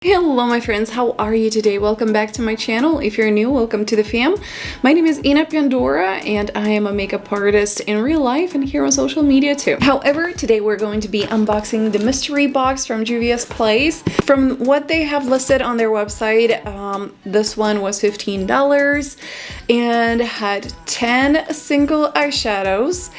Hello my friends, how are you today? Welcome back to my channel. If you're new, welcome to the fam. My name is Ina Pandora and I am a makeup artist in real life and here on social media too. However, today we're going to be unboxing the mystery box from Juvia's place. From what they have listed on their website, this one was $15 and had 10 single eyeshadows,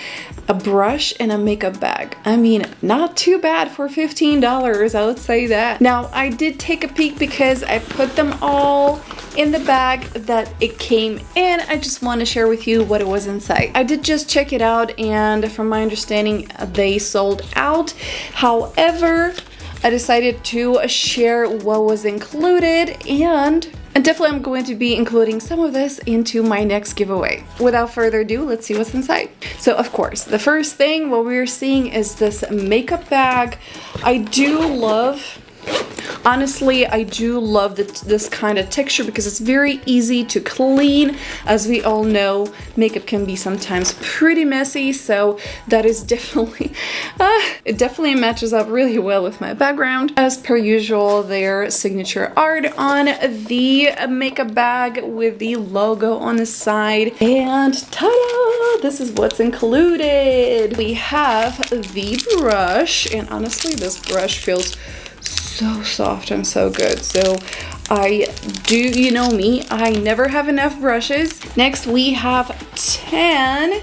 a brush, and a makeup bag. I mean, not too bad for $15, I would say that. Now, I did take a peek because I put them all in the bag that it came in. I just want to share with you what it was inside. I did just check it out and from my understanding, they sold out. However, I decided to share what was included and definitely I'm going to be including some of this into my next giveaway. Without further ado, let's see what's inside. So of course, the first thing what we're seeing is this makeup bag. Honestly, I do love this kind of texture because it's very easy to clean. As we all know, makeup can be sometimes pretty messy, so that is definitely, it definitely matches up really well with my background. As per usual, their signature art on the makeup bag with the logo on the side. And ta-da! This is what's included. We have the brush, and honestly, this brush feels so soft and so good. So you know me, I never have enough brushes. Next we have 10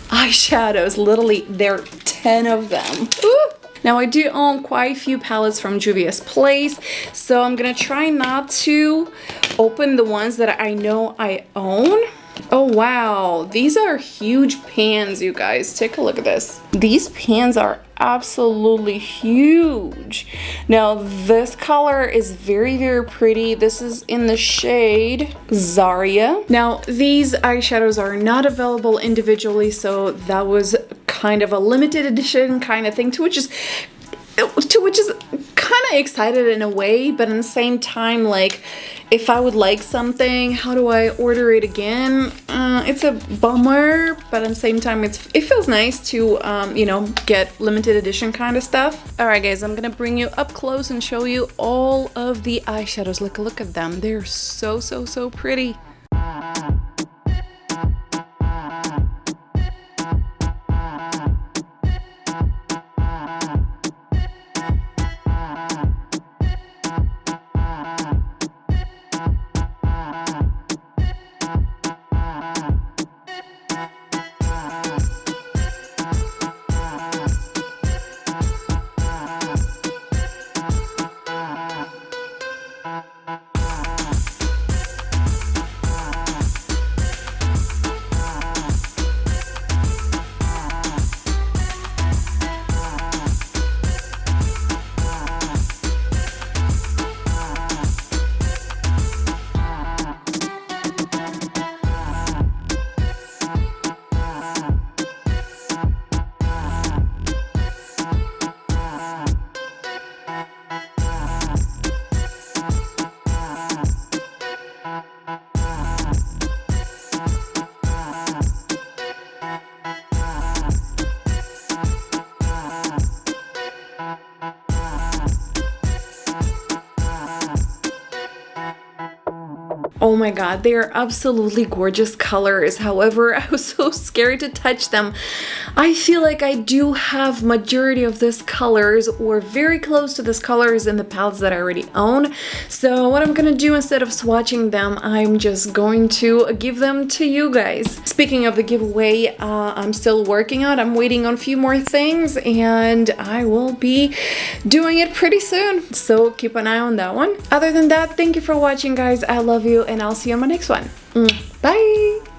eyeshadows. Literally, there are 10 of them. Ooh. Now I do own quite a few palettes from Juvia's place, so I'm gonna try not to open the ones that I know I own. Oh wow, these are huge pans, you guys. Take a look at this. These pans are absolutely huge. Now this color is very, very pretty. This is in the shade Zaria. Now these eyeshadows are not available individually, so that was kind of a limited edition kind of thing, to which is kind of excited in a way, but in the same time, like, if I would like something, how do I order it again? It's a bummer, but at the same time, it feels nice to, you know, get limited edition kind of stuff. All right, guys, I'm gonna bring you up close and show you all of the eyeshadows. Look at them. They're so, so, so pretty. Oh my god, they are absolutely gorgeous colors. However, I was so scared to touch them. I feel like I do have majority of these colors or very close to these colors in the palettes that I already own. So what I'm gonna do, instead of swatching them, I'm just going to give them to you guys. Speaking of the giveaway, I'm still working on it. I'm waiting on a few more things and I will be doing it pretty soon. So keep an eye on that one. Other than that, thank you for watching, guys. I love you and I'll see you on my next one. Bye!